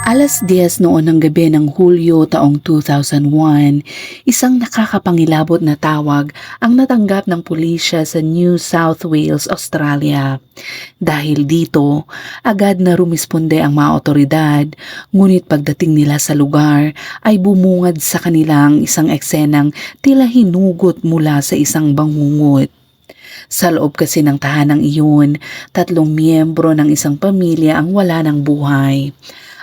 10:00 noon ng gabi ng Hulyo taong 2001, isang nakakapangilabot na tawag ang natanggap ng pulisya sa New South Wales, Australia. Dahil dito, agad na rumisponde ang mga otoridad, ngunit pagdating nila sa lugar ay bumungad sa kanilang isang eksenang tila hinugot mula sa isang bangungot. Sa loob kasi ng tahanang iyon, 3 miyembro ng isang pamilya ang wala ng buhay.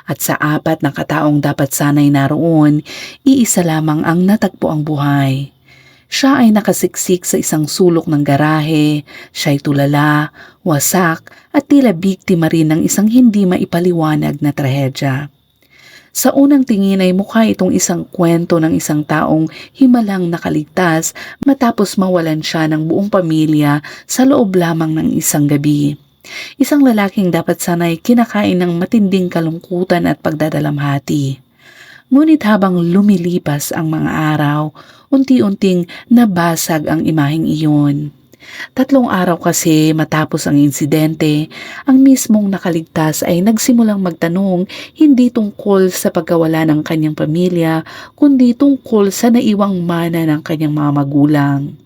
At sa 4 na kataong dapat sanay naroon, iisa lamang ang natagpo ang buhay. Siya ay nakasiksik sa isang sulok ng garahe, siya'y tulala, wasak at tila biktima rin ng isang hindi maipaliwanag na trahedya. Sa unang tingin ay mukha itong isang kwento ng isang taong himalang nakaligtas matapos mawalan siya ng buong pamilya sa loob lamang ng isang gabi. Isang lalaking dapat sana'y kinakain ng matinding kalungkutan at pagdadalamhati. Ngunit habang lumilipas ang mga araw, unti-unting nabasag ang imaheng iyon. 3 araw kasi matapos ang insidente, ang mismong nakaligtas ay nagsimulang magtanong hindi tungkol sa pagkawala ng kanyang pamilya, kundi tungkol sa naiwang mana ng kanyang mga magulang.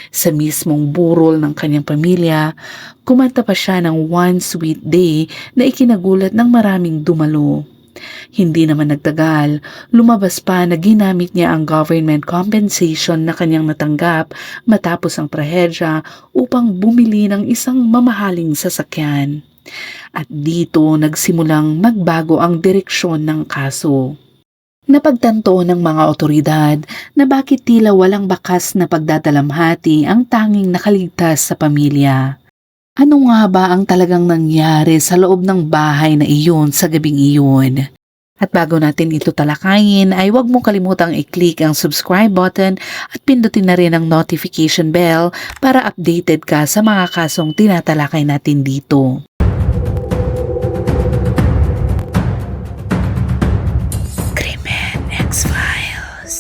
Sa mismong burol ng kanyang pamilya, kumanta pa siya ng One Sweet Day na ikinagulat ng maraming dumalo. Hindi naman nagtagal, lumabas pa na ginamit niya ang government compensation na kanyang natanggap matapos ang trahedya upang bumili ng isang mamahaling sasakyan. At dito nagsimulang magbago ang direksyon ng kaso. Napagtanto ng mga otoridad na bakit tila walang bakas na pagdadalamhati ang tanging nakaligtas sa pamilya. Ano nga ba ang talagang nangyari sa loob ng bahay na iyon sa gabing iyon? At bago natin ito talakayin ay huwag mong kalimutang i-click ang subscribe button at pindutin na rin ang notification bell para updated ka sa mga kasong tinatalakay natin dito.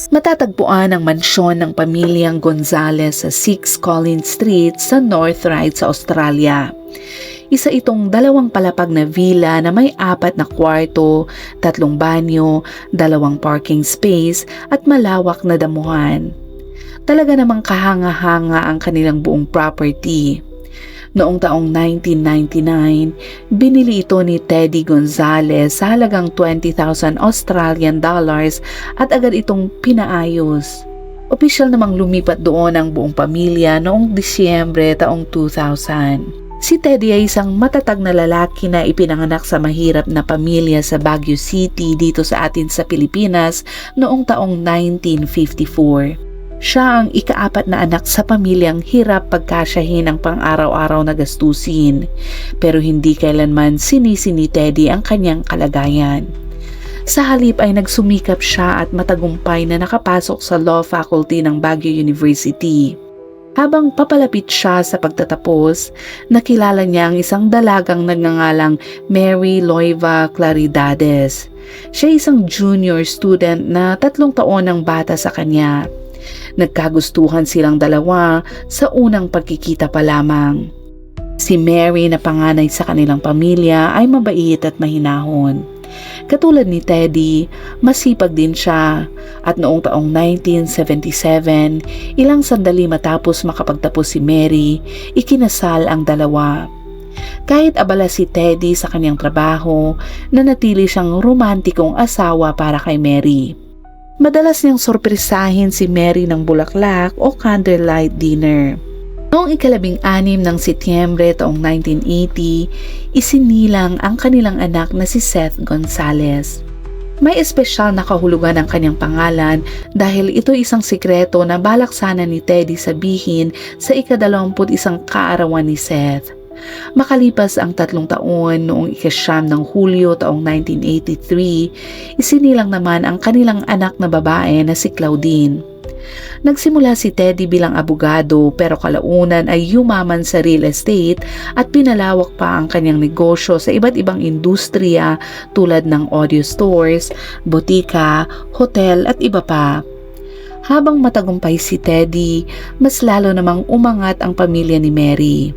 Matatagpuan ang mansyon ng pamilyang Gonzales sa 6 Collins Street sa North Ryde sa Australia. Isa itong 2 palapag na villa na may 4 na kwarto, 3 banyo, 2 parking space at malawak na damuhan. Talaga namang kahanga-hanga ang kanilang buong property. Noong taong 1999, binili ito ni Teddy Gonzales sa halagang 20,000 Australian dollars at agad itong pinaayos. Opisyal namang lumipat doon ang buong pamilya noong Disyembre taong 2000. Si Teddy ay isang matatag na lalaki na ipinanganak sa mahirap na pamilya sa Baguio City dito sa atin sa Pilipinas noong taong 1954. Siya ang ika-4 na anak sa pamilyang hirap pagkasyahin ang pang-araw-araw na gastusin, pero hindi kailanman sinisi ni Teddy ang kanyang kalagayan. Sa halip ay nagsumikap siya at matagumpay na nakapasok sa Law Faculty ng Baguio University. Habang papalapit siya sa pagtatapos, nakilala niya ang isang dalagang nagngangalang Mary Loiva Claridades. Siya isang junior student na 3 taon ang bata sa kanya. Nagkagustuhan silang dalawa sa unang pagkikita pa lamang. Si Mary na panganay sa kanilang pamilya ay mabait at mahinahon. Katulad ni Teddy, masipag din siya at noong taong 1977, ilang sandali matapos makapagtapos si Mary, ikinasal ang dalawa. Kahit abala si Teddy sa kanyang trabaho, nanatili siyang romantikong asawa para kay Mary. Madalas niyang sorpresahin si Mary ng bulaklak o candlelight dinner. Noong 16 ng Setyembre taong 1980, isinilang ang kanilang anak na si Seth Gonzales. May espesyal na kahulugan ang kanyang pangalan dahil ito isang sikreto na balak sana ni Teddy sabihin sa ika-21 kaarawan ni Seth. Makalipas ang 3 taon noong ika-9 ng Hulyo taong 1983, isinilang naman ang kanilang anak na babae na si Claudine. Nagsimula si Teddy bilang abogado pero kalaunan ay yumaman sa real estate at pinalawak pa ang kanyang negosyo sa iba't ibang industriya tulad ng audio stores, botika, hotel at iba pa. Habang matagumpay si Teddy, mas lalo namang umangat ang pamilya ni Mary.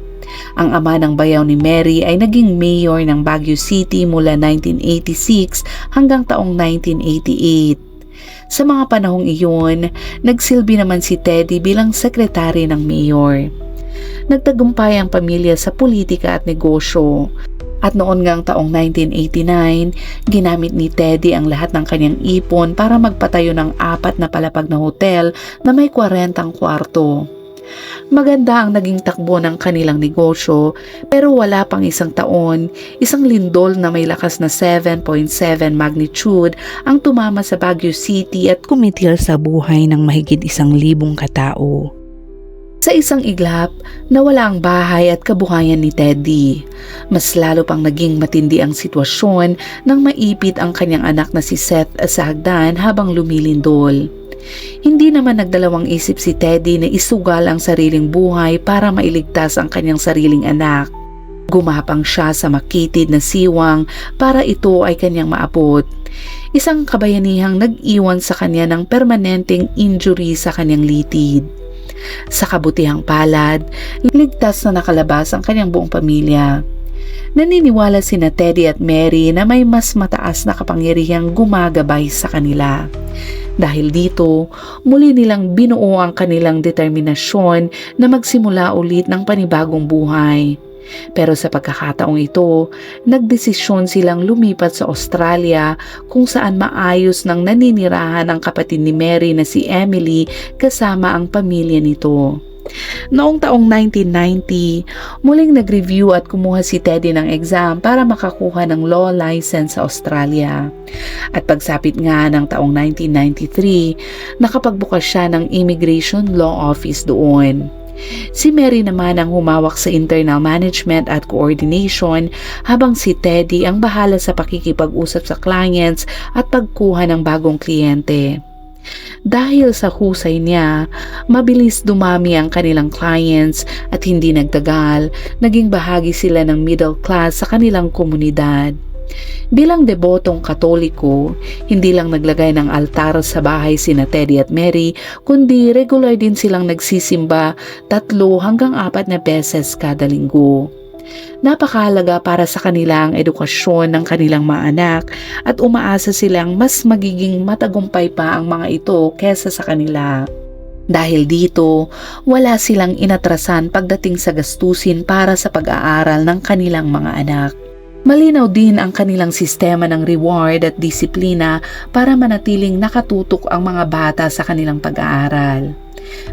Ang ama ng bayaw ni Mary ay naging mayor ng Baguio City mula 1986 hanggang taong 1988. Sa mga panahong iyon, nagsilbi naman si Teddy bilang sekretary ng mayor. Nagtagumpay ang pamilya sa politika at negosyo. At noon ngang taong 1989, ginamit ni Teddy ang lahat ng kanyang ipon para magpatayo ng 4 na palapag na hotel na may 40 kwarto. Maganda ang naging takbo ng kanilang negosyo, pero wala pang isang taon, isang lindol na may lakas na 7.7 magnitude ang tumama sa Baguio City at kumitil sa buhay ng mahigit 1,000 katao. Sa isang iglap, nawala ang bahay at kabuhayan ni Teddy. Mas lalo pang naging matindi ang sitwasyon nang maipit ang kanyang anak na si Seth sa hagdan habang lumilindol. Hindi naman nagdalawang isip si Teddy na isugal ang sariling buhay para mailigtas ang kanyang sariling anak. Gumapang siya sa makitid na siwang para ito ay kanyang maabot. Isang kabayanihang nag-iwan sa kanya ng permanenteng injury sa kanyang litid. Sa kabutihang palad, ligtas na nakalabas ang kanyang buong pamilya. Naniniwala sina Teddy at Mary na may mas mataas na kapangyarihang gumagabay sa kanila. Dahil dito, muli nilang binuo ang kanilang determinasyon na magsimula ulit ng panibagong buhay. Pero sa pagkakataong ito, nagdesisyon silang lumipat sa Australia kung saan maayos nang naninirahan ang kapatid ni Mary na si Emily kasama ang pamilya nito. Noong taong 1990, muling nag-review at kumuha si Teddy ng exam para makakuha ng law license sa Australia. At pagsapit nga ng taong 1993, nakapagbukas siya ng Immigration Law Office doon. Si Mary naman ang humawak sa internal management at coordination habang si Teddy ang bahala sa pakikipag-usap sa clients at pagkuha ng bagong kliyente. Dahil sa husay niya, mabilis dumami ang kanilang clients at hindi nagtagal, naging bahagi sila ng middle class sa kanilang komunidad. Bilang debotong Katoliko, hindi lang naglagay ng altar sa bahay sina Teddy at Mary, kundi regular din silang nagsisimba 3 hanggang 4 na beses kada linggo. Napakahalaga para sa kanila ang edukasyon ng kanilang mga anak at umaasa silang mas magiging matagumpay pa ang mga ito kesa sa kanila. Dahil dito, wala silang inatrasan pagdating sa gastusin para sa pag-aaral ng kanilang mga anak. Malinaw din ang kanilang sistema ng reward at disiplina para manatiling nakatutok ang mga bata sa kanilang pag-aaral.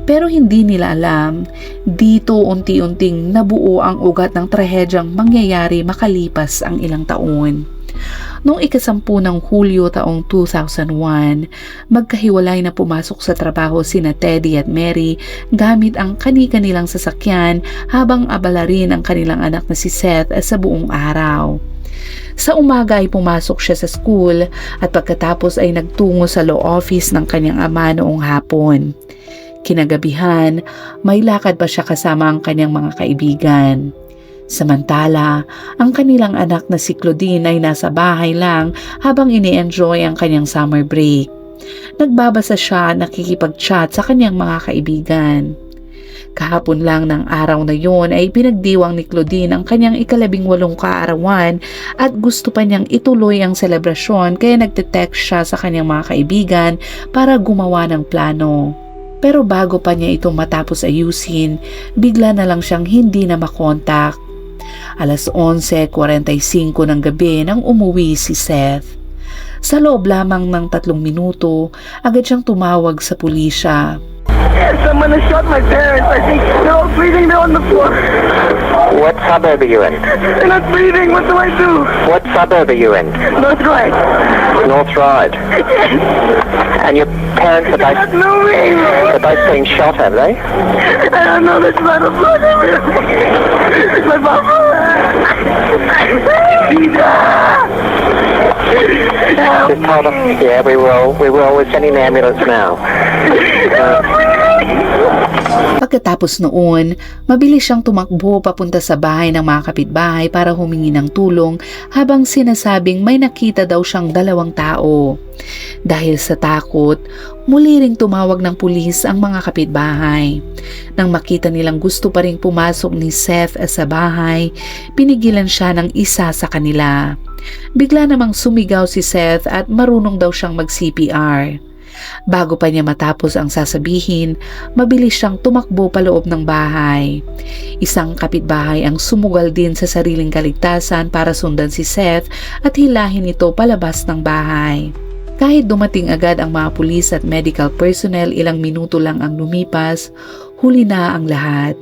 Pero hindi nila alam, dito unti-unting nabuo ang ugat ng trahedyang mangyayari makalipas ang ilang taon. Noong 10 ng Hulyo taong 2001, magkahiwalay na pumasok sa trabaho sina Teddy at Mary gamit ang kani-kanilang sasakyan habang abala rin ang kanilang anak na si Seth sa buong araw. Sa umaga ay pumasok siya sa school at pagkatapos ay nagtungo sa law office ng kanyang ama noong hapon. Kinagabihan, may lakad pa siya kasama ang kanyang mga kaibigan. Samantala, ang kanilang anak na si Claudine ay nasa bahay lang habang ini-enjoy ang kanyang summer break. Nagbabasa siya at nakikipag-chat sa kanyang mga kaibigan. Kahapon lang ng araw na yon ay pinagdiwang ni Claudine ang kanyang 18 kaarawan at gusto pa niyang ituloy ang selebrasyon kaya nagte-text siya sa kanyang mga kaibigan para gumawa ng plano. Pero bago pa niya ito matapos ayusin, bigla na lang siyang hindi na makontak. 11:45 ng gabi nang umuwi si Seth. Sa loob lamang ng 3 minuto, agad siyang tumawag sa pulisya. Someone has shot my parents. I think they're all bleeding. They're on the floor. What suburb are you in? They're not breathing. What do I do? What suburb are you in? North right. North Ryde. And your parents are Not both, moving. they're both being shot, have they? I don't know. There's blood on blood everywhere. My mama. Just hold on. Yeah, we will. We're sending the ambulance now. Help me. Pagkatapos noon, mabilis siyang tumakbo papunta sa bahay ng mga kapitbahay para humingi ng tulong habang sinasabing may nakita daw siyang 2 tao. Dahil sa takot, muli ring tumawag ng pulis ang mga kapitbahay. Nang makita nilang gusto pa ring pumasok ni Seth sa bahay, pinigilan siya ng isa sa kanila. Bigla namang sumigaw si Seth at marunong daw siyang mag-CPR. Bago pa niya matapos ang sasabihin, mabilis siyang tumakbo paloob ng bahay. Isang kapitbahay ang sumugal din sa sariling kaligtasan para sundan si Seth at hilahin ito palabas ng bahay. Kahit dumating agad ang mga pulis at medical personnel, ilang minuto lang ang lumipas, huli na ang lahat.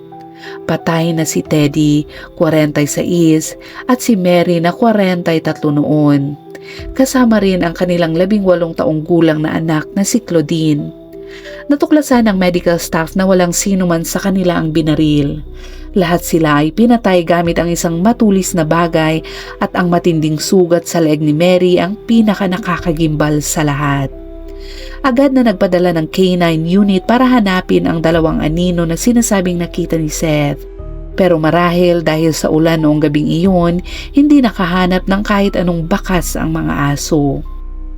Patay na si Teddy, 46, at si Mary na 43 noon. Kasama rin ang kanilang 18 taong gulang na anak na si Claudine. Natuklasan ng medical staff na walang sino man sa kanila ang binaril. Lahat sila ay pinatay gamit ang isang matulis na bagay at ang matinding sugat sa leeg ni Mary ang pinaka nakakagimbal sa lahat. Agad na nagpadala ng K9 unit para hanapin ang 2 anino na sinasabing nakita ni Seth. Pero marahil dahil sa ulan noong gabing iyon, hindi nakahanap ng kahit anong bakas ang mga aso.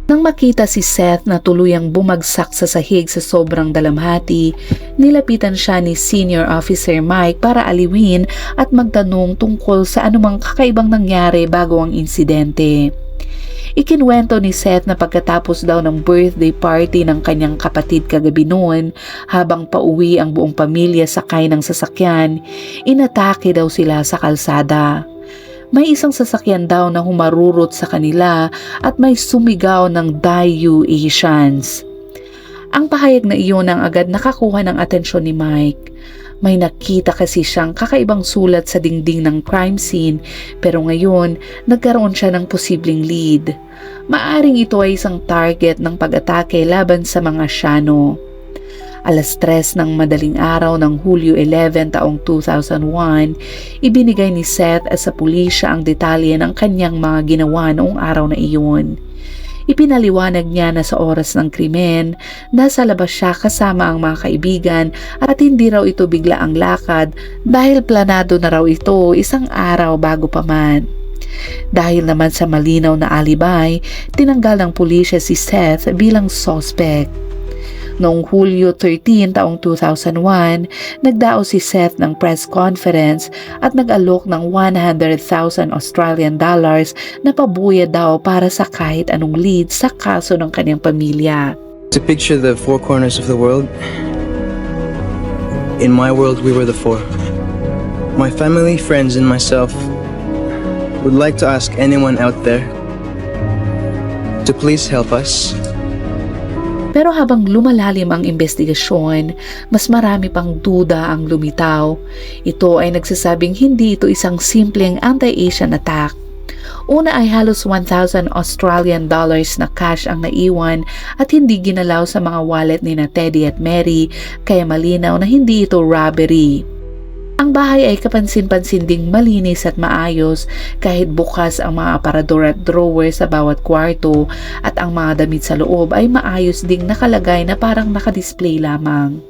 Nang makita si Seth na tuluyang bumagsak sa sahig sa sobrang dalamhati, nilapitan siya ni Senior Officer Mike para aliwin at magtanong tungkol sa anumang kakaibang nangyari bago ang insidente. Ikinwento ni Seth na pagkatapos daw ng birthday party ng kanyang kapatid kagabi noon, habang pauwi ang buong pamilya sakay ng sasakyan, inatake daw sila sa kalsada. May isang sasakyan daw na humarurot sa kanila at may sumigaw ng "Die you Asians." Ang pahayag na iyon ang agad nakakuha ng atensyon ni Mike. May nakita kasi siyang kakaibang sulat sa dingding ng crime scene, pero ngayon nagkaroon siya ng posibleng lead. Maaring ito ay isang target ng pag-atake laban sa mga Shano. 3:00 ng madaling araw ng Hulyo 11 taong 2001, ibinigay ni Seth sa pulisya ang detalye ng kanyang mga ginawa noong araw na iyon. Ipinaliwanag niya na sa oras ng krimen, nasa labas siya kasama ang mga kaibigan at hindi raw ito bigla ang lakad dahil planado na raw ito isang araw bago pa man. Dahil naman sa malinaw na alibay, tinanggal ng pulisya si Seth bilang suspect. Noong Hulyo 13 taong 2001, nagdao si Seth ng press conference at nag-alok ng 100,000 Australian dollars na pabuya daw para sa kahit anong lead sa kaso ng kanyang pamilya. To picture the 4 corners of the world. In my world, we were the 4. My family, friends, and myself would like to ask anyone out there to please help us. Pero habang lumalalim ang investigasyon, mas marami pang duda ang lumitaw. Ito ay nagsasabing hindi ito isang simpleng anti-Asian attack. Una ay halos 1,000 Australian dollars na cash ang naiwan at hindi ginalaw sa mga wallet ni na Teddy at Mary, kaya malinaw na hindi ito robbery. Ang bahay ay kapansin-pansin ding malinis at maayos kahit bukas ang mga aparador at drawer sa bawat kwarto at ang mga damit sa loob ay maayos ding nakalagay na parang nakadisplay lamang.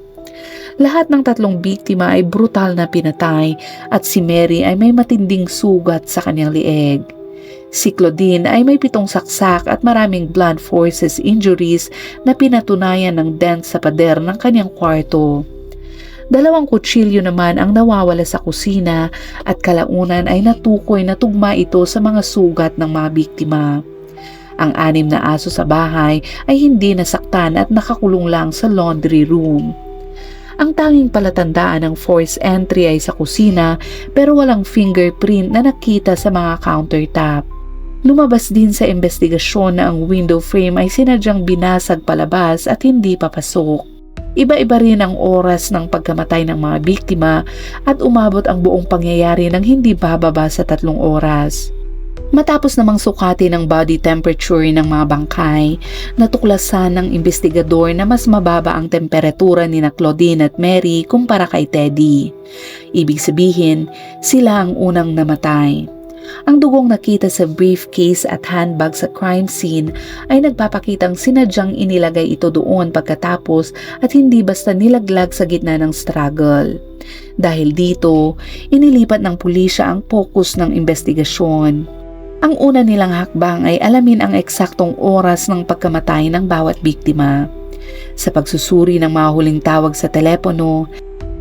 Lahat ng 3 biktima ay brutal na pinatay at si Mary ay may matinding sugat sa kanyang lieg. Si Claudine ay may 7 saksak at maraming blunt force injuries na pinatunayan ng dent sa pader ng kanyang kwarto. 2 kutsilyo naman ang nawawala sa kusina at kalaunan ay natukoy na tugma ito sa mga sugat ng mga biktima. Ang 6 na aso sa bahay ay hindi nasaktan at nakakulong lang sa laundry room. Ang tanging palatandaan ng forced entry ay sa kusina pero walang fingerprint na nakita sa mga countertop. Lumabas din sa investigasyon na ang window frame ay sinadyang binasag palabas at hindi papasok. Iba-iba rin ang oras ng pagkamatay ng mga biktima at umabot ang buong pangyayari ng hindi bababa sa 3 oras. Matapos namang sukatin ang body temperature ng mga bangkay, natuklasan ng investigador na mas mababa ang temperatura ni na Claudine at Mary kumpara kay Teddy. Ibig sabihin, sila ang unang namatay. Ang dugong nakita sa briefcase at handbag sa crime scene ay nagpapakitang sinadyang inilagay ito doon pagkatapos at hindi basta nilaglag sa gitna ng struggle. Dahil dito, inilipat ng pulisya ang focus ng investigasyon. Ang una nilang hakbang ay alamin ang eksaktong oras ng pagkamatay ng bawat biktima. Sa pagsusuri ng mga huling tawag sa telepono,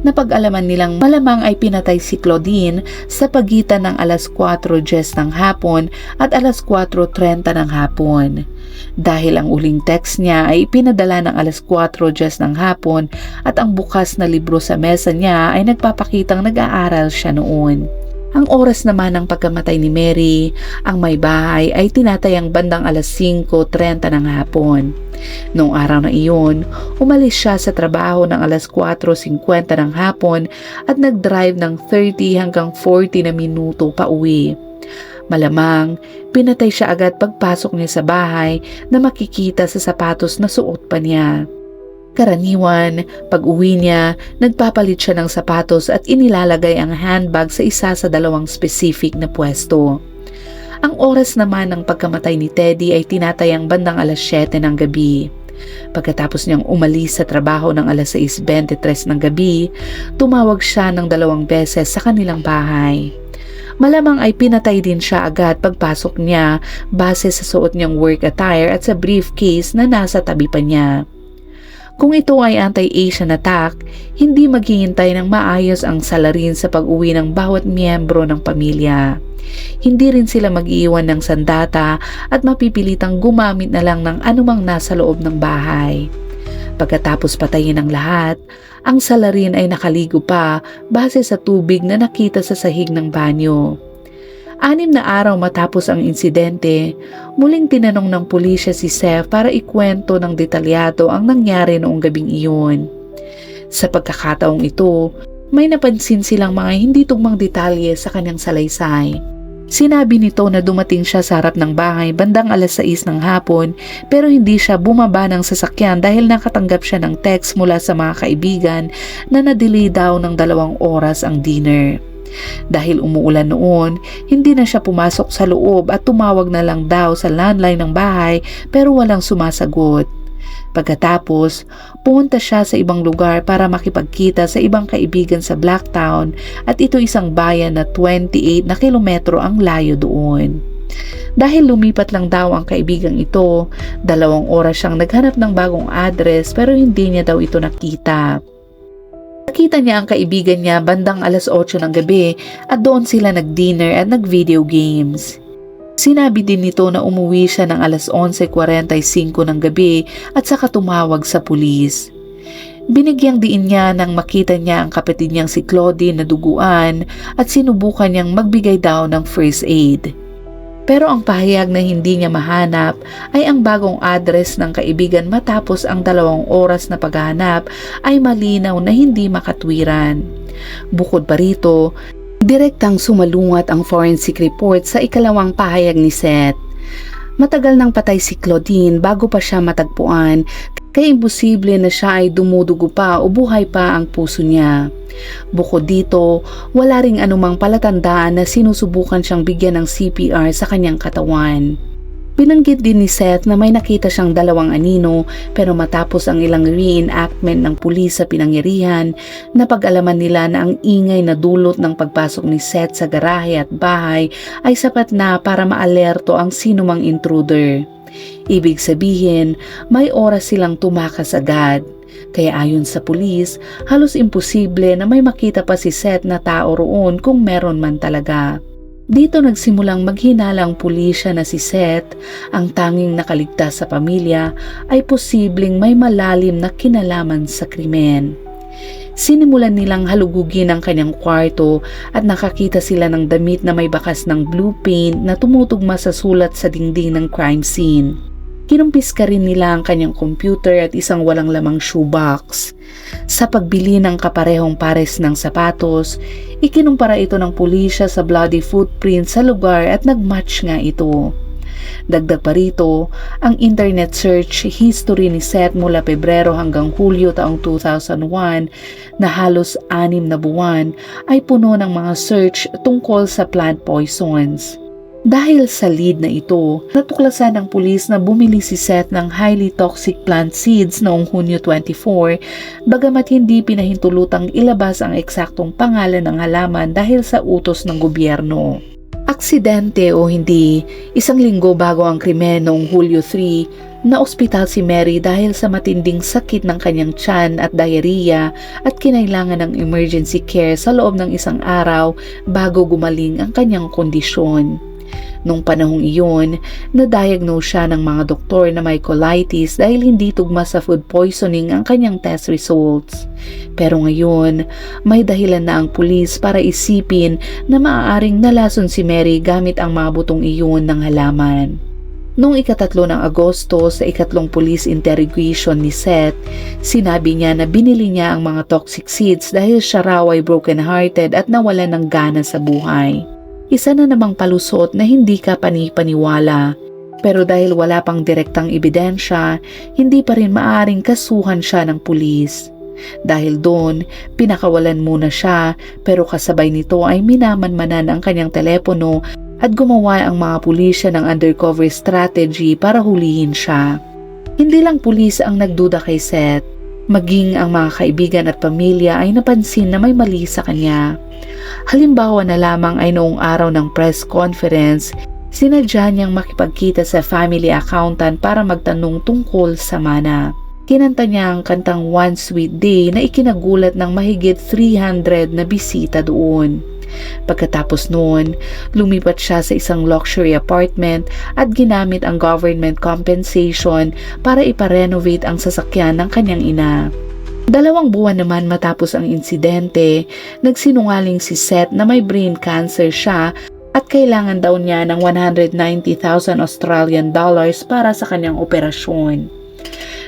napag-alaman nilang malamang ay pinatay si Claudine sa pagitan ng alas 4:10 ng hapon at alas 4:30 ng hapon. Dahil ang uling text niya ay ipinadala ng alas 4:10 ng hapon at ang bukas na libro sa mesa niya ay nagpapakitang nag-aaral siya noon. Ang oras naman ng pagkamatay ni Mary, ang may bahay ay tinatayang bandang alas 5:30 ng hapon. Noong araw na iyon, umalis siya sa trabaho ng alas 4:50 ng hapon at nag-drive ng 30 hanggang 40 na minuto pa uwi. Malamang, pinatay siya agad pagpasok niya sa bahay na makikita sa sapatos na suot pa niya. Karaniwan, pag uwi niya, nagpapalit siya ng sapatos at inilalagay ang handbag sa isa sa dalawang specific na pwesto. Ang oras naman ng pagkamatay ni Teddy ay tinatayang bandang alas 7 ng gabi. Pagkatapos niyang umalis sa trabaho ng alas 6:23 ng gabi, tumawag siya ng 2 beses sa kanilang bahay. Malamang ay pinatay din siya agad pagpasok niya base sa suot niyang work attire at sa briefcase na nasa tabi pa niya. Kung ito ay anti-Asian attack, hindi maghihintay ng maayos ang salarin sa pag-uwi ng bawat miyembro ng pamilya. Hindi rin sila mag-iwan ng sandata at mapipilitang gumamit na lang ng anumang nasa loob ng bahay. Pagkatapos patayin ang lahat, ang salarin ay nakaligo pa base sa tubig na nakita sa sahig ng banyo. 6 na araw matapos ang insidente, muling tinanong ng pulisya si Seth para ikwento ng detalyado ang nangyari noong gabing iyon. Sa pagkakataong ito, may napansin silang mga hindi tugmang detalye sa kanyang salaysay. Sinabi nito na dumating siya sa harap ng bahay bandang alas 6 ng hapon pero hindi siya bumaba ng sasakyan dahil nakatanggap siya ng text mula sa mga kaibigan na na-delay daw ng 2 oras ang dinner. Dahil umuulan noon, hindi na siya pumasok sa loob at tumawag na lang daw sa landline ng bahay pero walang sumasagot. Pagkatapos, pumunta siya sa ibang lugar para makipagkita sa ibang kaibigan sa Blacktown at ito isang bayan na 28 na kilometro ang layo doon. Dahil lumipat lang daw ang kaibigang ito, 2 oras siyang naghanap ng bagong address pero hindi niya daw ito nakita. Nakita niya ang kaibigan niya bandang alas 8 ng gabi at doon sila nag-dinner at nag-video games. Sinabi din nito na umuwi siya ng alas 11:45 ng gabi at saka tumawag sa pulis. Binigyang diin niya nang makita niya ang kapatid niyang si Claudine na duguan at sinubukan niyang magbigay daw ng first aid. Pero ang pahayag na hindi niya mahanap ay ang bagong address ng kaibigan matapos ang 2 oras na paghahanap ay malinaw na hindi makatwiran. Bukod pa rito, direktang sumalungat ang forensic report sa ikalawang pahayag ni Seth. Matagal nang patay si Claudine bago pa siya matagpuan, kaya imposible na siya ay dumudugo pa o buhay pa ang puso niya. Bukod dito, wala ring anumang palatandaan na sinusubukan siyang bigyan ng CPR sa kanyang katawan. Binanggit din ni Seth na may nakita siyang 2 anino pero matapos ang ilang reenactment ng pulis sa pinangyarihan, napag-alaman nila na ang ingay na dulot ng pagpasok ni Seth sa garahe at bahay ay sapat na para maalerto ang sinumang intruder. Ibig sabihin, may oras silang tumakas agad. Kaya ayon sa pulis, halos imposible na may makita pa si Seth na tao roon kung meron man talaga. Dito nagsimulang maghinala ang pulisya na si Seth, ang tanging nakaligtas sa pamilya, ay posibleng may malalim na kinalaman sa krimen. Sinimulan nilang halugugin ang kanyang kwarto at nakakita sila ng damit na may bakas ng blue paint na tumutugma sa sulat sa dingding ng crime scene. Kinumpiska rin nila ang kanyang computer at isang walang lamang shoebox. Sa pagbili ng kaparehong pares ng sapatos, ikinumpara ito ng pulisya sa bloody footprint sa lugar at nagmatch nga ito. Dagdag pa rito, ang internet search history ni Seth mula Pebrero hanggang Hulyo taong 2001 na halos 6 na buwan ay puno ng mga search tungkol sa plant poisons. Dahil sa lead na ito, natuklasan ng pulis na bumili si Seth ng highly toxic plant seeds noong Hunyo 24, bagamat hindi pinahintulutang ilabas ang eksaktong pangalan ng halaman dahil sa utos ng gobyerno. Aksidente o hindi, 1 linggo bago ang krimen noong Hulyo 3, na-ospital si Mary dahil sa matinding sakit ng kanyang tiyan at diarrhea at kinailangan ng emergency care sa loob ng 1 araw bago gumaling ang kanyang kondisyon. Nung panahong iyon, na-diagnose siya ng mga doktor na may colitis dahil hindi tugma sa food poisoning ang kanyang test results. Pero ngayon, may dahilan na ang pulis para isipin na maaaring nalason si Mary gamit ang mga butong iyon ng halaman. Noong 3 ng Agosto sa 2nd police interrogation ni Seth, sinabi niya na binili niya ang mga toxic seeds dahil siya raw ay broken-hearted at nawalan ng gana sa buhay. Isa na namang palusot na hindi ka panipaniwala. Pero dahil wala pang direktang ebidensya, hindi pa rin maaaring kasuhan siya ng pulis. Dahil doon, pinakawalan muna siya pero kasabay nito ay minamanmanan ang kanyang telepono at gumawa ang mga pulisya ng undercover strategy para hulihin siya. Hindi lang pulis ang nagduda kay Seth, maging ang mga kaibigan at pamilya ay napansin na may mali sa kanya. Halimbawa na lamang ay noong araw ng press conference, sinadya niyang makipagkita sa family accountant para magtanong tungkol sa mana. Kinanta niya ang kantang One Sweet Day na ikinagulat ng mahigit 300 na bisita doon. Pagkatapos noon, lumipat siya sa isang luxury apartment at ginamit ang government compensation para iparenovate ang sasakyan ng kanyang ina. 2 buwan naman matapos ang insidente, nagsinungaling si Seth na may brain cancer siya at kailangan daw niya ng 190,000 Australian dollars para sa kanyang operasyon.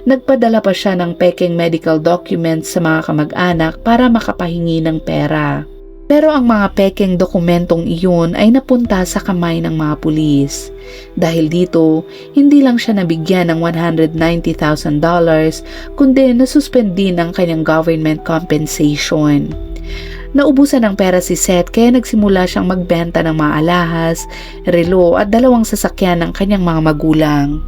Nagpadala pa siya ng pekeng medical documents sa mga kamag-anak para makapahingi ng pera. Pero ang mga pekeng dokumentong iyon ay napunta sa kamay ng mga pulis. Dahil dito, hindi lang siya nabigyan ng $190,000 kundi nasuspend din ang kanyang government compensation. Naubusan ng pera si Seth kaya nagsimula siyang magbenta ng mga alahas, relo at 2 sasakyan ng kanyang mga magulang.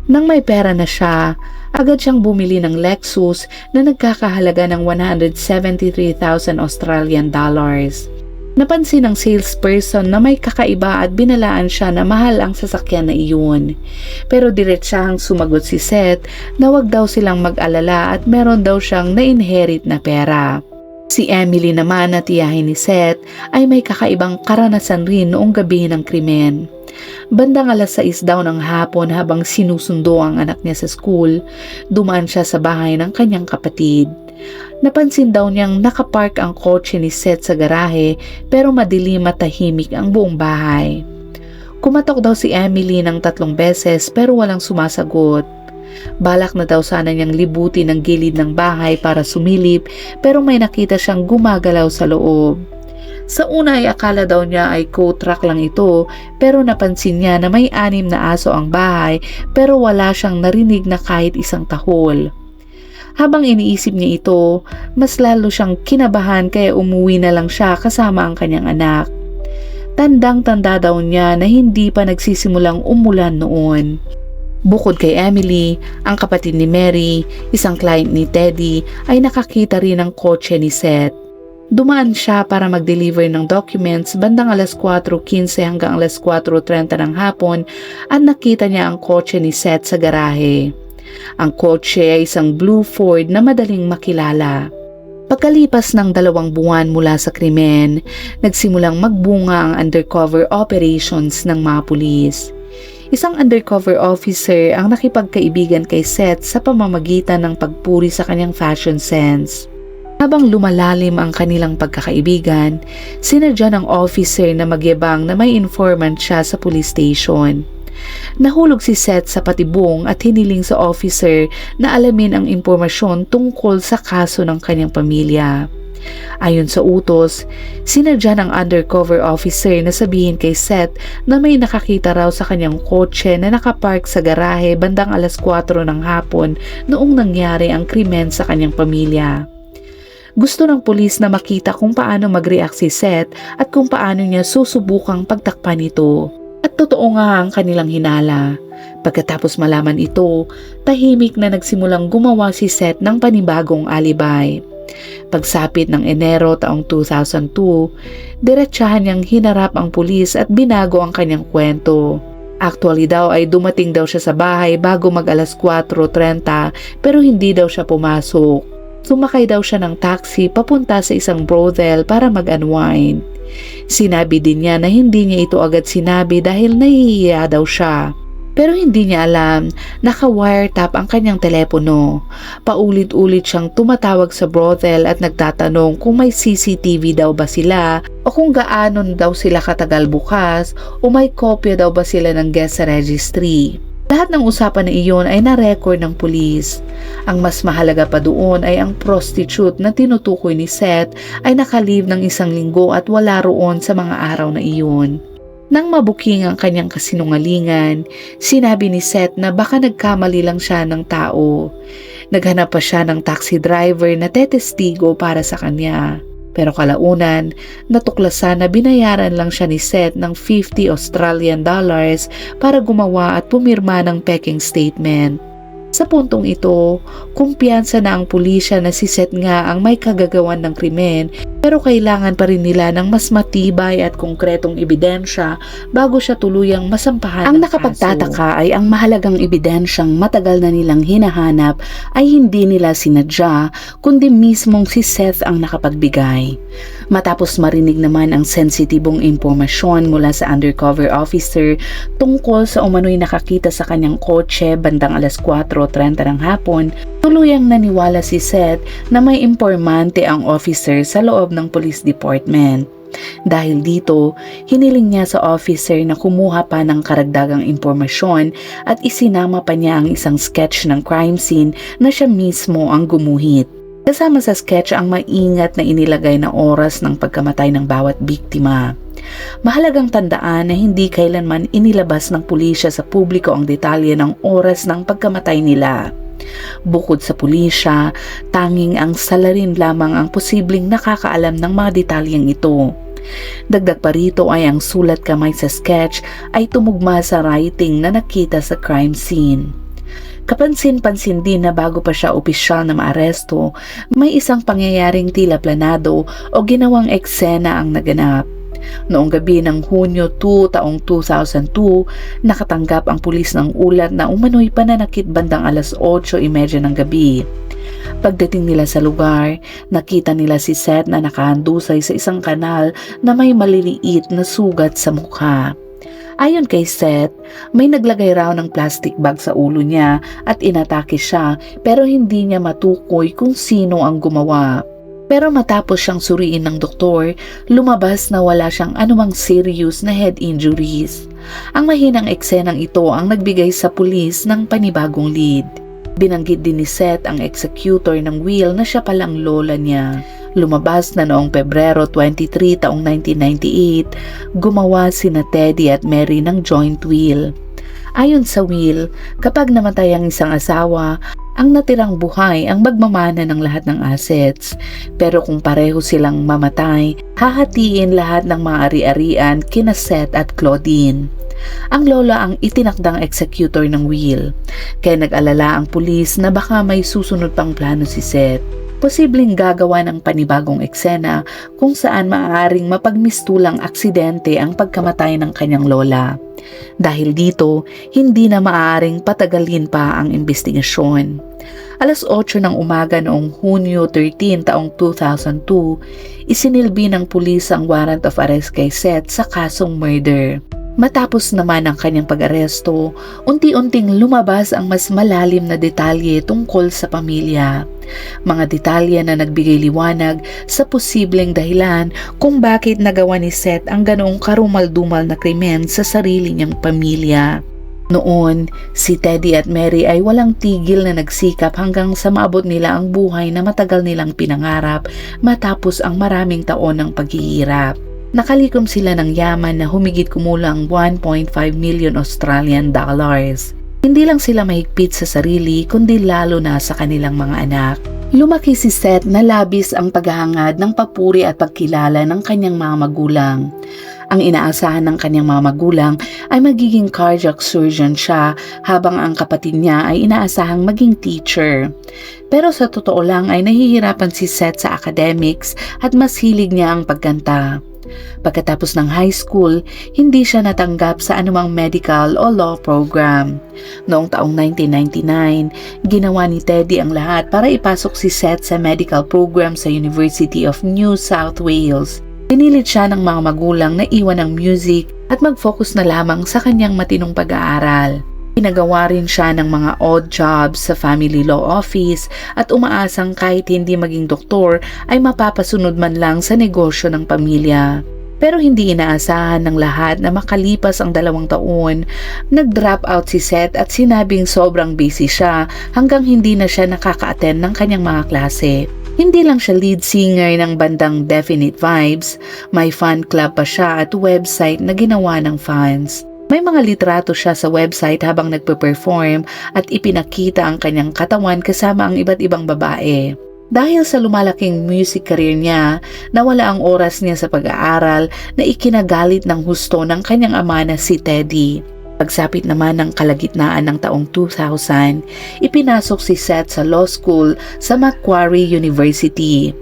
Nang may pera na siya, agad siyang bumili ng Lexus na nagkakahalaga ng 173,000 Australian dollars. Napansin ng salesperson na may kakaiba at binalaan siya na mahal ang sasakyan na iyon. Pero diretsahang sumagot si Seth na wag daw silang mag-alala at meron daw siyang na-inherit na pera. Si Emily naman na tiyahin ni Seth ay may kakaibang karanasan rin noong gabi ng krimen. Bandang 6:00 daw ng hapon habang sinusundo ang anak niya sa school, dumaan siya sa bahay ng kanyang kapatid. Napansin daw niyang nakapark ang kotse ni Seth sa garahe pero madilim at tahimik ang buong bahay. Kumatok daw si Emily ng 3 beses pero walang sumasagot. Balak na daw sana niyang libutin ang gilid ng bahay para sumilip pero may nakita siyang gumagalaw sa loob. Sa una ay akala daw niya ay coat rack lang ito pero napansin niya na may 6 na aso ang bahay pero wala siyang narinig na kahit isang tahol. Habang iniisip niya ito, mas lalo siyang kinabahan kaya umuwi na lang siya kasama ang kanyang anak. Tandang-tanda daw niya na hindi pa nagsisimulang umulan noon. Bukod kay Emily, ang kapatid ni Mary, isang client ni Teddy, ay nakakita rin ng kotse ni Seth. Dumaan siya para mag-deliver ng documents bandang 4:15 hanggang 4:30 ng hapon at nakita niya ang kotse ni Seth sa garahe. Ang kotse ay isang blue Ford na madaling makilala. Pagkalipas ng 2 buwan mula sa krimen, nagsimulang magbunga ang undercover operations ng mga pulis. Isang undercover officer ang nakipagkaibigan kay Seth sa pamamagitan ng pagpuri sa kanyang fashion sense. Habang lumalalim ang kanilang pagkakaibigan, sinadya ng officer na magyabang na may informant siya sa police station. Nahulog si Seth sa patibong at hiniling sa officer na alamin ang impormasyon tungkol sa kaso ng kanyang pamilya. Ayon sa utos, sinadya ng undercover officer na sabihin kay Seth na may nakakita raw sa kanyang kotse na nakapark sa garahe bandang 4:00 ng hapon noong nangyari ang krimen sa kanyang pamilya. Gusto ng pulis na makita kung paano mag-react si Seth at kung paano niya susubukang pagtakpan ito. At totoo nga ang kanilang hinala. Pagkatapos malaman ito, tahimik na nagsimulang gumawa si Seth ng panibagong alibay. Pagsapit ng Enero taong 2002, diretsahan niyang hinarap ang pulis at binago ang kanyang kwento. Actually daw ay dumating daw siya sa bahay bago mag 4:30 pero hindi daw siya pumasok. Sumakay daw siya ng taxi papunta sa isang brothel para mag-unwind. Sinabi din niya na hindi niya ito agad sinabi dahil nahihiya daw siya. Pero hindi niya alam, naka-wiretap ang kanyang telepono. Paulit-ulit siyang tumatawag sa brothel at nagtatanong kung may CCTV daw ba sila o kung gaano daw sila katagal bukas o may kopya daw ba sila ng guest registry. Lahat ng usapan na iyon ay na-record ng pulis. Ang mas mahalaga pa doon ay ang prostitute na tinutukoy ni Seth ay nakalive ng 1 linggo at wala roon sa mga araw na iyon. Nang mabuking ang kanyang kasinungalingan, sinabi ni Seth na baka nagkamali lang siya ng tao. Naghanap pa siya ng taxi driver na tetestigo para sa kanya. Pero kalaunan, natuklasan na binayaran lang siya ni Seth ng $50 para gumawa at pumirma ng peking statement. Sa puntong ito, kumpiyansa na ang pulisya na si Seth nga ang may kagagawan ng krimen pero kailangan pa rin nila ng mas matibay at konkretong ebidensya bago siya tuluyang masampahan ng kaso. Ang nakapagtataka ay ang mahalagang ebidensyang matagal na nilang hinahanap ay hindi nila sinadya kundi mismong si Seth ang nakapagbigay. Matapos marinig naman ang sensitibong impormasyon mula sa undercover officer tungkol sa umano'y nakakita sa kanyang kotse bandang 4:30 ng hapon, tuluyang naniwala si Seth na may impormante ang officer sa loob ng police department. Dahil dito, hiniling niya sa officer na kumuha pa ng karagdagang impormasyon at isinama pa niya ang isang sketch ng crime scene na siya mismo ang gumuhit. Kasama sa sketch ang maingat na inilagay na oras ng pagkamatay ng bawat biktima. Mahalagang tandaan na hindi kailanman inilabas ng pulisya sa publiko ang detalye ng oras ng pagkamatay nila. Bukod sa pulisya, tanging ang salarin lamang ang posibleng nakakaalam ng mga detalyeng ito. Dagdag pa rito ay ang sulat kamay sa sketch ay tumugma sa writing na nakita sa crime scene. Kapansin-pansin din na bago pa siya opisyal na maaresto, may isang pangyayaring tila planado o ginawang eksena ang naganap. Noong gabi ng Hunyo 2 taong 2002, nakatanggap ang pulis ng ulat na umano'y pananakit bandang 8:30 ng gabi. Pagdating nila sa lugar, nakita nila si Seth na nakahandusay sa isang kanal na may maliliit na sugat sa mukha. Ayon kay Seth, may naglagay raw ng plastic bag sa ulo niya at inatake siya pero hindi niya matukoy kung sino ang gumawa. Pero matapos siyang suriin ng doktor, lumabas na wala siyang anumang serious na head injuries. Ang mahinang eksenang ito ang nagbigay sa pulis ng panibagong lead. Binanggit din ni Seth ang executor ng will na siya palang lola niya. Lumabas na noong Pebrero 23 taong 1998, gumawa sina Teddy at Mary ng joint will. Ayon sa will, kapag namatay ang isang asawa, ang natirang buhay ang magmamana ng lahat ng assets. Pero kung pareho silang mamatay, hahatiin lahat ng mga ari-arian kina Seth at Claudine. Ang lola ang itinakdang executor ng will, kaya nag-alala ang pulis na baka may susunod pang plano si Seth. Posibleng gagawa ng panibagong eksena kung saan maaaring mapagmistulang aksidente ang pagkamatay ng kanyang lola. Dahil dito, hindi na maaaring patagalin pa ang investigasyon. 8:00 ng umaga noong Hunyo 13 taong 2002, isinilbi ng pulis ang warrant of arrest kay Seth sa kasong murder. Matapos naman ang kanyang pag-aresto, unti-unting lumabas ang mas malalim na detalye tungkol sa pamilya. Mga detalye na nagbigay liwanag sa posibleng dahilan kung bakit nagawa ni Seth ang ganoong karumal-dumal na krimen sa sarili niyang pamilya. Noon, si Teddy at Mary ay walang tigil na nagsikap hanggang sa maabot nila ang buhay na matagal nilang pinangarap matapos ang maraming taon ng paghihirap. Nakalikom sila ng yaman na humigit kumulang 1.5 million Australian dollars. Hindi lang sila mahigpit sa sarili kundi lalo na sa kanilang mga anak. Lumaki si Seth na labis ang paghahangad ng papuri at pagkilala ng kanyang mga magulang. Ang inaasahan ng kanyang mga magulang ay magiging cardiac surgeon siya habang ang kapatid niya ay inaasahang maging teacher. Pero sa totoo lang ay nahihirapan si Seth sa academics at mas hilig niya ang pagkanta. Pagkatapos ng high school, hindi siya natanggap sa anumang medical o law program. Noong taong 1999, ginawa ni Teddy ang lahat para ipasok si Seth sa medical program sa University of New South Wales. Pinilit siya ng mga magulang na iwan ang music at mag-focus na lamang sa kanyang matinong pag-aaral. Pinagawa rin siya ng mga odd jobs sa family law office at umaasang kahit hindi maging doktor ay mapapasunod man lang sa negosyo ng pamilya. Pero hindi inaasahan ng lahat na makalipas ang 2 taon, nag-drop out si Seth at sinabing sobrang busy siya hanggang hindi na siya nakaka-attend ng kanyang mga klase. Hindi lang siya lead singer ng bandang Definite Vibes, may fan club pa siya at website na ginawa ng fans. May mga litrato siya sa website habang nagpe-perform at ipinakita ang kanyang katawan kasama ang iba't ibang babae. Dahil sa lumalaking music career niya, nawala ang oras niya sa pag-aaral na ikinagalit ng husto ng kanyang ama na si Teddy. Pagsapit naman ng kalagitnaan ng taong 2000, ipinasok si Seth sa law school sa Macquarie University.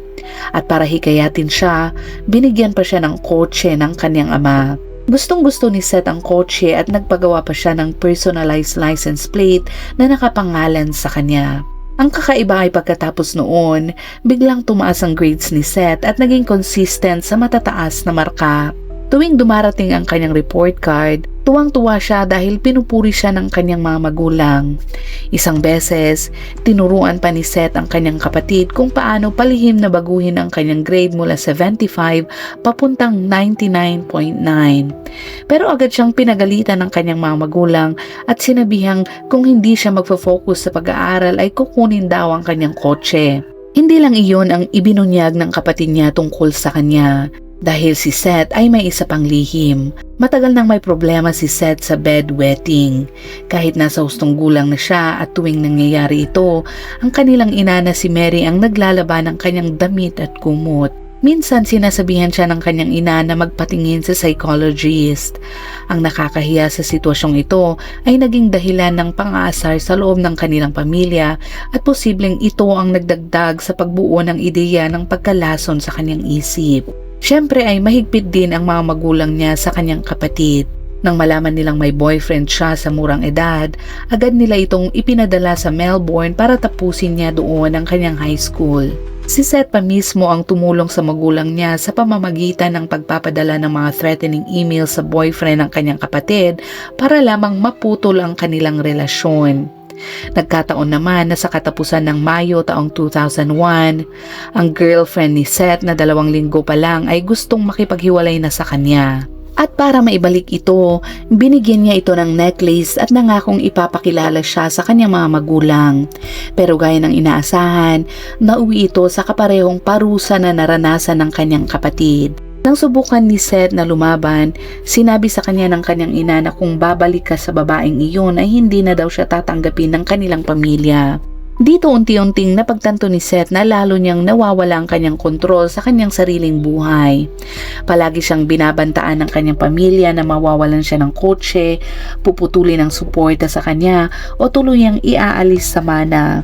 At para hikayatin siya, binigyan pa siya ng kotse ng kanyang ama. Gustong-gusto ni Seth ang kotse at nagpagawa pa siya ng personalized license plate na nakapangalan sa kanya. Ang kakaiba ay pagkatapos noon, biglang tumaas ang grades ni Seth at naging consistent sa matataas na marka. Tuwing dumarating ang kanyang report card, tuwang-tuwa siya dahil pinupuri siya ng kanyang mga magulang. Isang beses, tinuruan pa ni Seth ang kanyang kapatid kung paano palihim na baguhin ang kanyang grade mula 75 papuntang 99.9. Pero agad siyang pinagalitan ng kanyang mga magulang at sinabihang kung hindi siya magfo-focus sa pag-aaral ay kukunin daw ang kanyang kotse. Hindi lang iyon ang ibinunyag ng kapatid niya tungkol sa kanya. Dahil si Seth ay may isa pang lihim. Matagal nang may problema si Seth sa bedwetting. Kahit nasa hustong gulang na siya at tuwing nangyayari ito, ang kanilang ina na si Mary ang naglalaba ng kanyang damit at kumot. Minsan sinasabihan siya ng kanyang ina na magpatingin sa psychologist. Ang nakakahiya sa sitwasyong ito ay naging dahilan ng pang-aasar sa loob ng kanilang pamilya at posibleng ito ang nagdagdag sa pagbuo ng ideya ng pagkalason sa kanyang isip. Siyempre ay mahigpit din ang mga magulang niya sa kanyang kapatid. Nang malaman nilang may boyfriend siya sa murang edad, agad nila itong ipinadala sa Melbourne para tapusin niya doon ang kanyang high school. Si Seth pa mismo ang tumulong sa magulang niya sa pamamagitan ng pagpapadala ng mga threatening email sa boyfriend ng kanyang kapatid para lamang maputol ang kanilang relasyon. Nagkataon naman na sa katapusan ng Mayo taong 2001, ang girlfriend ni Seth na 2 linggo pa lang ay gustong makipaghiwalay na sa kanya. At para maibalik ito, binigyan niya ito ng necklace at nangakong ipapakilala siya sa kanyang mga magulang. Pero gaya ng inaasahan, nauwi ito sa kaparehong parusa na naranasan ng kanyang kapatid. Nang subukan ni Seth na lumaban, sinabi sa kanya ng kanyang ina na kung babalik ka sa babaeng iyon ay hindi na daw siya tatanggapin ng kanilang pamilya. Dito unti-unting napagtanto ni Seth na lalo niyang nawawala ang kanyang kontrol sa kanyang sariling buhay. Palagi siyang binabantaan ng kanyang pamilya na mawawalan siya ng kotse, puputulin ang suporta sa kanya o tuluyang iaalis sa mana.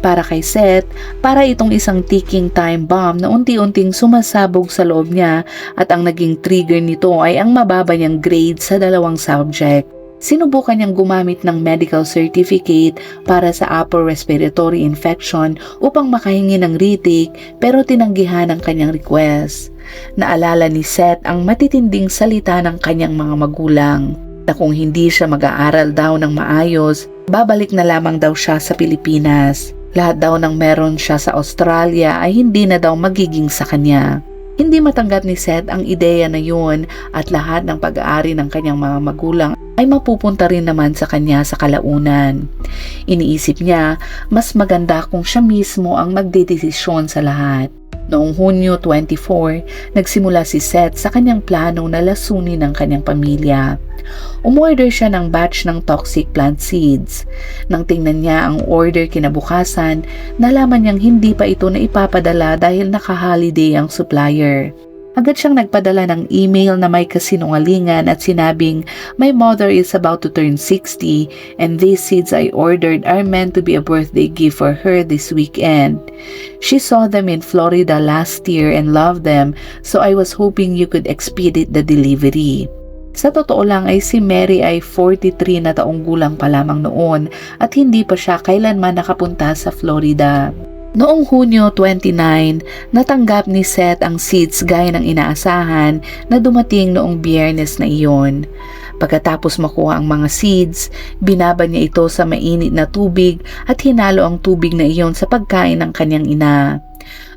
Para kay Seth, para itong isang ticking time bomb na unti-unting sumasabog sa loob niya at ang naging trigger nito ay ang mababa niyang grade sa 2 subject. Sinubukan niyang gumamit ng medical certificate para sa upper respiratory infection upang makahingi ng retake pero tinanggihan ang kanyang request. Naalala ni Seth ang matitinding salita ng kanyang mga magulang na kung hindi siya mag-aaral daw ng maayos, babalik na lamang daw siya sa Pilipinas. Lahat daw ng meron siya sa Australia ay hindi na daw magiging sa kanya. Hindi matanggap ni Seth ang ideya na yun at lahat ng pag-aari ng kanyang mga magulang ay mapupunta rin naman sa kanya sa kalaunan. Iniisip niya, mas maganda kung siya mismo ang magdedesisyon sa lahat. Noong Hunyo 24, nagsimula si Seth sa kanyang plano na lasunin ang kanyang pamilya. Umorder siya ng batch ng toxic plant seeds. Nang tingnan niya ang order kinabukasan, nalaman niyang hindi pa ito na ipapadala dahil naka-holiday ang supplier. Agad siyang nagpadala ng email na may kasinungalingan at sinabing, "My mother is about to turn 60 and these seeds I ordered are meant to be a birthday gift for her this weekend. She saw them in Florida last year and loved them, so I was hoping you could expedite the delivery." Sa totoo lang ay si Mary ay 43 na taong gulang pa lamang noon at hindi pa siya kailanman nakapunta sa Florida. Noong Hunyo 29, natanggap ni Seth ang seeds gaya ng inaasahan na dumating noong Biyernes na iyon. Pagkatapos makuha ang mga seeds, binaba niya ito sa mainit na tubig at hinalo ang tubig na iyon sa pagkain ng kanyang ina.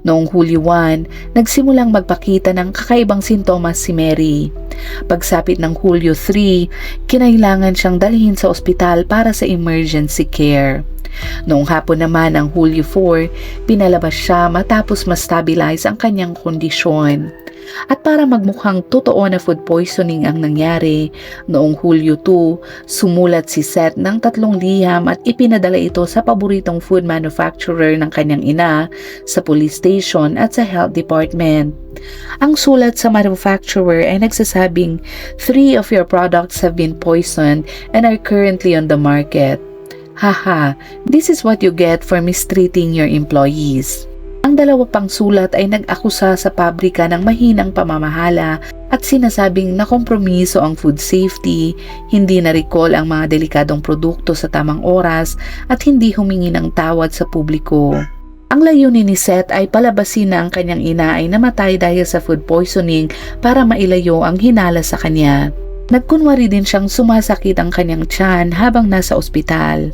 Noong Hulyo 1, nagsimulang magpakita ng kakaibang sintomas si Mary. Pagsapit ng Hulyo 3, kinailangan siyang dalhin sa ospital para sa emergency care. Noong hapon naman ng Hulyo 4, pinalabas siya matapos ma-stabilize ang kanyang kondisyon. At para magmukhang totoo na food poisoning ang nangyari, noong Hulyo 2, sumulat si Seth ng 3 liham at ipinadala ito sa paboritong food manufacturer ng kanyang ina, sa police station at sa health department. Ang sulat sa manufacturer ay nagsasabing, "3 of your products have been poisoned and are currently on the market. Haha, this is what you get for mistreating your employees." Ang dalawa pang sulat ay nag-akusa sa pabrika ng mahinang pamamahala at sinasabing nakompromiso ang food safety, hindi na-recall ang mga delikadong produkto sa tamang oras at hindi humingi ng tawad sa publiko. Ang layunin ni Seth ay palabasin na ang kanyang ina ay namatay dahil sa food poisoning para mailayo ang hinala sa kanya. Nagkunwari din siyang sumasakit ang kanyang tiyan habang nasa ospital.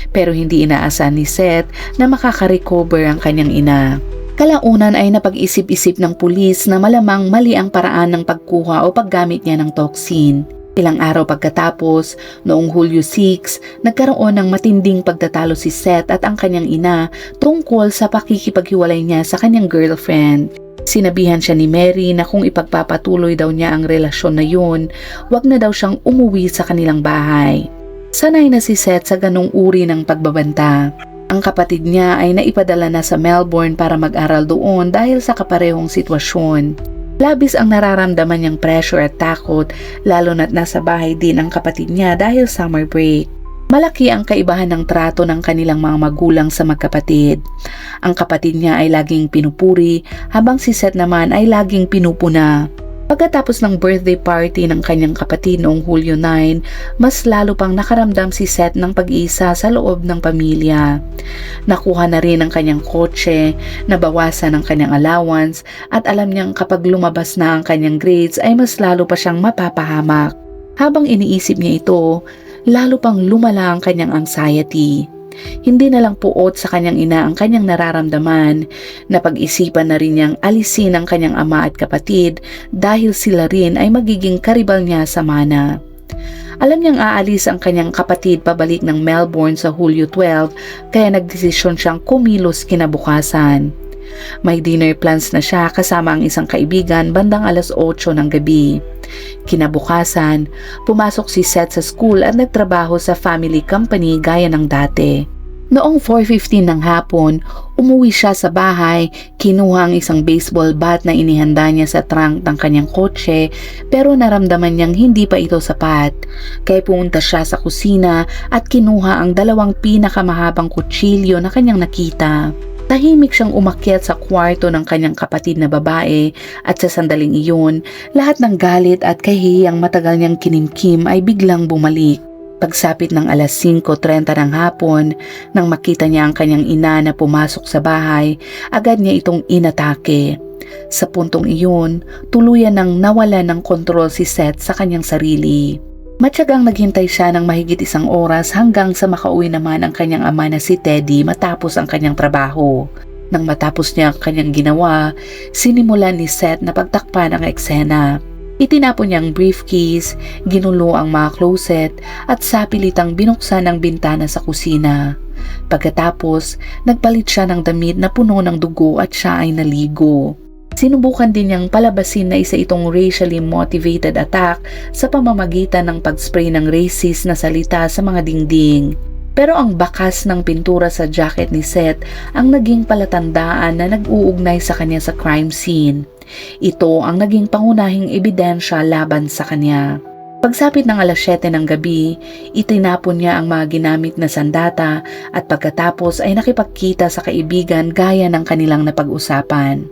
Pero hindi inaasahan ni Seth na makaka-recover ang kanyang ina. Kalaunan ay napag-isip-isip ng pulis na malamang mali ang paraan ng pagkuha o paggamit niya ng toxin. Ilang araw pagkatapos, noong Hulyo 6, nagkaroon ng matinding pagtatalo si Seth at ang kanyang ina tungkol sa pakikipaghiwalay niya sa kanyang girlfriend. Sinabihan siya ni Mary na kung ipagpapatuloy daw niya ang relasyon na yun, wag na daw siyang umuwi sa kanilang bahay. Sanay na si Seth sa ganong uri ng pagbabanta. Ang kapatid niya ay naipadala na sa Melbourne para mag-aral doon dahil sa kaparehong sitwasyon. Labis ang nararamdaman niyang pressure at takot, lalo na't nasa bahay din ang kapatid niya dahil summer break. Malaki ang kaibahan ng trato ng kanilang mga magulang sa magkapatid. Ang kapatid niya ay laging pinupuri, habang si Seth naman ay laging pinupuna. Pagkatapos ng birthday party ng kanyang kapatid noong Hulyo 9, mas lalo pang nakaramdam si Seth ng pag-iisa sa loob ng pamilya. Nakuha na rin ang kanyang kotse, nabawasan ang kanyang allowance, at alam niyang kapag lumabas na ang kanyang grades ay mas lalo pa siyang mapapahamak. Habang iniisip niya ito, lalo pang lumala ang kanyang anxiety. Hindi na lang puot sa kanyang ina ang kanyang nararamdaman, napag-isipan na rin niyang alisin ang kanyang ama at kapatid dahil sila rin ay magiging karibal niya sa mana. Alam niyang aalis ang kanyang kapatid pabalik ng Melbourne sa Hulyo 12 kaya nagdesisyon siyang kumilos kinabukasan. May dinner plans na siya kasama ang isang kaibigan bandang alas 8 ng gabi. Kinabukasan, pumasok si Seth sa school at nagtrabaho sa family company gaya ng dati. Noong 4:15 ng hapon, umuwi siya sa bahay, kinuha ang isang baseball bat na inihanda niya sa trunk ng kanyang kotse pero naramdaman niyang hindi pa ito sapat. Kaya pumunta siya sa kusina at kinuha ang 2 pinakamahabang kutsilyo na kanyang nakita. Tahimik siyang umakyat sa kwarto ng kanyang kapatid na babae at sa sandaling iyon, lahat ng galit at kahihiyang matagal niyang kinimkim ay biglang bumalik. Pagsapit ng alas 5:30 ng hapon, nang makita niya ang kanyang ina na pumasok sa bahay, agad niya itong inatake. Sa puntong iyon, tuluyan nang nawala ng kontrol si Seth sa kanyang sarili. Matyagang naghintay siya ng mahigit 1 oras hanggang sa makauwi naman ang kanyang ama na si Teddy matapos ang kanyang trabaho. Nang matapos niya ang kanyang ginawa, sinimulan ni Seth na pagtakpan ang eksena. Itinapon niya ang briefcase, ginulo ang mga closet at sapilitang binuksan ang bintana sa kusina. Pagkatapos, nagpalit siya ng damit na puno ng dugo at siya ay naligo. Sinubukan din niyang palabasin na isa itong racially motivated attack sa pamamagitan ng pag-spray ng racist na salita sa mga dingding. Pero ang bakas ng pintura sa jacket ni Seth ang naging palatandaan na nag-uugnay sa kanya sa crime scene. Ito ang naging pangunahing ebidensya laban sa kanya. Pagsapit ng alas 7 ng gabi, itinapon niya ang mga ginamit na sandata at pagkatapos ay nakipagkita sa kaibigan gaya ng kanilang napag-usapan.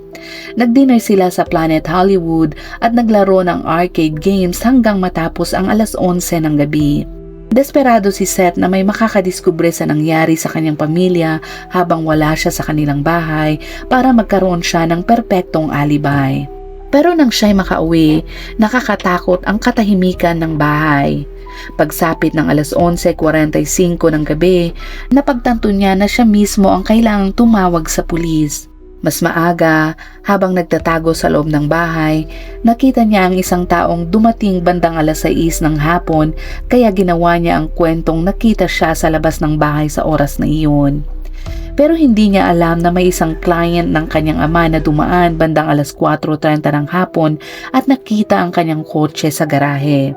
Nag-dinner sila sa Planet Hollywood at naglaro ng arcade games hanggang matapos ang alas 11 ng gabi. Desperado si Seth na may makakadiskubre sa nangyari sa kanyang pamilya habang wala siya sa kanilang bahay para magkaroon siya ng perpektong alibay. Pero nang siya'y makauwi, nakakatakot ang katahimikan ng bahay. Pagsapit ng alas 11:45 ng gabi, napagtanto niya na siya mismo ang kailangang tumawag sa pulis. Mas maaga, habang nagtatago sa loob ng bahay, nakita niya ang isang taong dumating bandang alas 6 ng hapon kaya ginawa niya ang kwentong nakita siya sa labas ng bahay sa oras na iyon. Pero hindi niya alam na may isang client ng kanyang ama na dumaan bandang alas 4:30 ng hapon at nakita ang kanyang kotse sa garahe.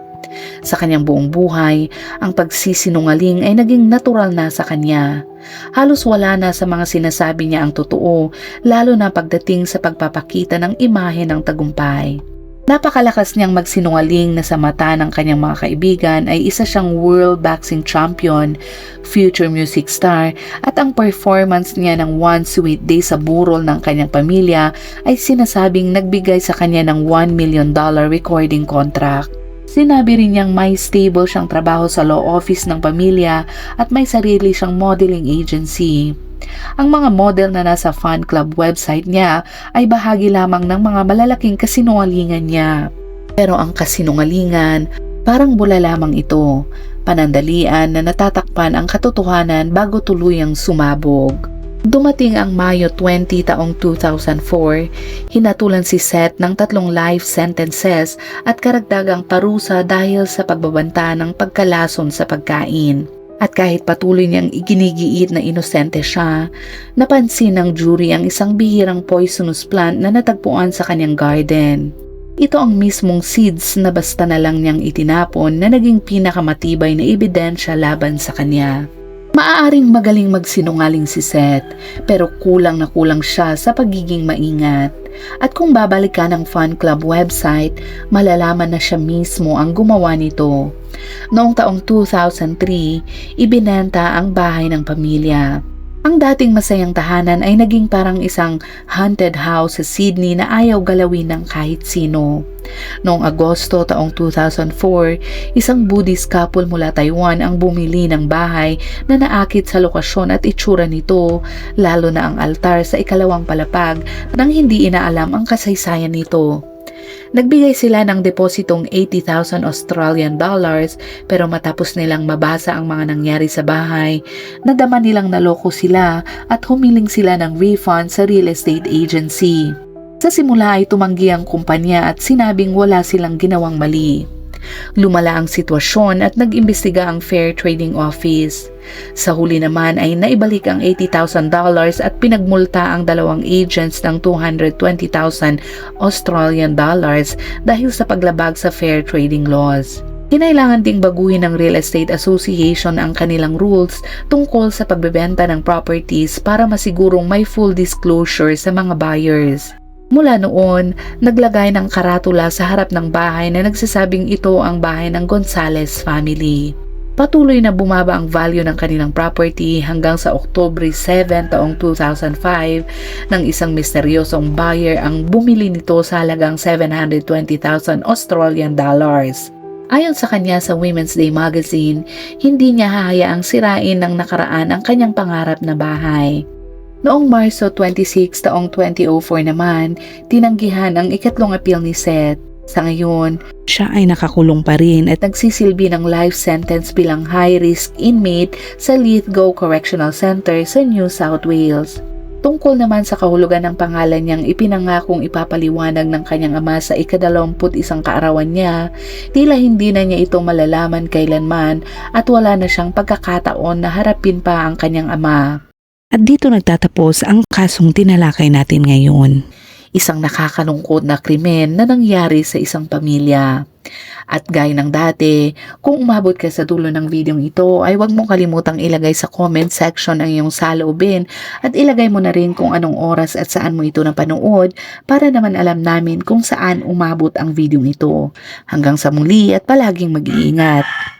Sa kanyang buong buhay, ang pagsisinungaling ay naging natural na sa kanya. Halos wala na sa mga sinasabi niya ang totoo, lalo na pagdating sa pagpapakita ng imahe ng tagumpay. Napakalakas niyang magsinungaling na sa mata ng kanyang mga kaibigan ay isa siyang world boxing champion, future music star, at ang performance niya ng One Sweet Day sa burol ng kanyang pamilya ay sinasabing nagbigay sa kanya ng $1 million recording contract. Sinabi rin niyang may stable siyang trabaho sa law office ng pamilya at may sarili siyang modeling agency. Ang mga model na nasa fan club website niya ay bahagi lamang ng mga malalaking kasinungalingan niya. Pero ang kasinungalingan, parang bula lamang ito, panandalian na natatakpan ang katotohanan bago tuluyang sumabog. Dumating ang Mayo 20 taong 2004, hinatulan si Seth ng 3 life sentences at karagdagang parusa dahil sa pagbabanta ng pagkalason sa pagkain. At kahit patuloy niyang iginigiit na inosente siya, napansin ng jury ang isang bihirang poisonous plant na natagpuan sa kanyang garden. Ito ang mismong seeds na basta na lang niyang itinapon na naging pinakamatibay na ebidensya laban sa kanya. Maaaring magaling magsinungaling si Seth, pero kulang na kulang siya sa pagiging maingat. At kung babalik ka ng fan club website, malalaman na siya mismo ang gumawa nito. Noong taong 2003, ibinenta ang bahay ng pamilya. Ang dating masayang tahanan ay naging parang isang haunted house sa Sydney na ayaw galawin ng kahit sino. Noong Agosto taong 2004, isang Buddhist couple mula Taiwan ang bumili ng bahay na naakit sa lokasyon at itsura nito, lalo na ang altar sa ikalawang palapag nang hindi inaalam ang kasaysayan nito. Nagbigay sila ng depositong $80,000 Australian dollars, pero matapos nilang mabasa ang mga nangyari sa bahay, nadama nilang naloko sila at humiling sila ng refund sa real estate agency. Sa simula ay tumanggi ang kumpanya at sinabing wala silang ginawang mali. Lumala ang sitwasyon at nag-imbestiga ang Fair Trading Office. Sa huli naman ay naibalik ang $80,000 at pinagmulta ang 2 agents ng $220,000 Australian dollars dahil sa paglabag sa fair trading laws. Kinailangan ding baguhin ng Real Estate Association ang kanilang rules tungkol sa pagbebenta ng properties para masigurong may full disclosure sa mga buyers. Mula noon, naglagay ng karatula sa harap ng bahay na nagsasabing ito ang bahay ng Gonzalez family. Patuloy na bumaba ang value ng kanilang property hanggang sa Oktubre 7 taong 2005 nang isang misteryosong buyer ang bumili nito sa halagang $720,000 Australian dollars. Ayon sa kanya sa Women's Day magazine, hindi niya hahayaang sirain ng nakaraan ang kanyang pangarap na bahay. Noong Marso 26 taong 2004 naman, tinanggihan ang ikatlong appeal ni Seth. Sa ngayon, siya ay nakakulong pa rin at nagsisilbi ng life sentence bilang high-risk inmate sa Lithgow Correctional Center sa New South Wales. Tungkol naman sa kahulugan ng pangalan niyang ipinangakong ipapaliwanag ng kanyang ama sa ika-21 kaarawan niya, tila hindi na niya ito malalaman kailanman at wala na siyang pagkakataon na harapin pa ang kanyang ama. At dito nagtatapos ang kasong tinalakay natin ngayon. Isang nakakalungkot na krimen na nangyari sa isang pamilya. At gaya ng dati, kung umabot ka sa dulo ng videong ito ay huwag mong kalimutang ilagay sa comment section ang iyong saloobin at ilagay mo na rin kung anong oras at saan mo ito napanood para naman alam namin kung saan umabot ang videong ito. Hanggang sa muli at palaging mag-iingat.